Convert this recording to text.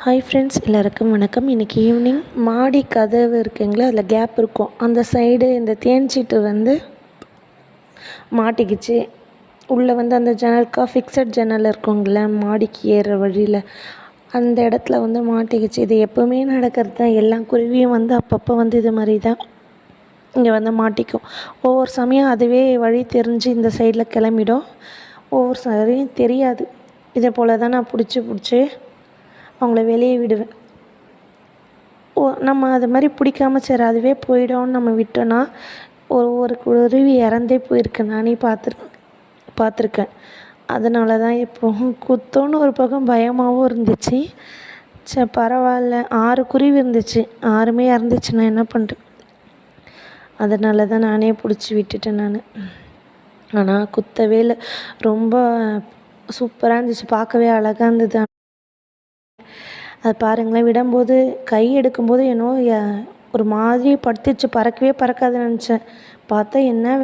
Hi friends, எல்லாருக்கும் வணக்கம். இன்றைக்கி ஈவினிங் மாடி கதவு இருக்குங்களா, அதில் கேப் இருக்கும். அந்த சைடு இந்த தேன்சீட்டு மாட்டிக்கிச்சு. உள்ளே அந்த ஜன்னலுக்கா ஃபிக்ஸட் ஜன்னல் இருக்குங்கள, மாடிக்கு ஏறுற வழியில் அந்த இடத்துல மாட்டிக்கிச்சு. இது எப்போவுமே நடக்கிறது தான். எல்லா குருவியும் அப்பப்போ இது மாதிரி தான் இங்கே மாட்டிக்கும். ஒவ்வொரு சமயம் அதுவே வழி தெரிஞ்சு இந்த சைடில் கிளம்பிடும். ஒவ்வொரு சமயம் தெரியாது. இதே போல் தான் நான் பிடிச்சி அவங்கள வெளியே விடுவேன். நம்ம அது மாதிரி பிடிக்காம சரி அதுவே போயிடும்னு நம்ம விட்டோன்னா ஒரு குருவி இறந்தே போயிருக்கு. நானே பார்த்துருக்கேன். அதனால தான் இப்போது குத்தோன்னு ஒரு பக்கம் பயமாகவும் இருந்துச்சு. சரி பரவாயில்ல, 6 குருவி இருந்துச்சு, 6மே இறந்துச்சு. நான் என்ன பண்ணுறேன்? அதனால தான் நானே பிடிச்சி விட்டுட்டேன். ஆனால் குத்தவே இல்லை. ரொம்ப சூப்பராக இருந்துச்சு, பார்க்கவே அழகாக இருந்தது. அது பாருங்களேன், விடும்போது கை எடுக்கும்போது ஒரு மாதிரி படுத்துச்சு. பறக்கவே பறக்காதுன்னு நினச்சேன். பார்த்தா என்ன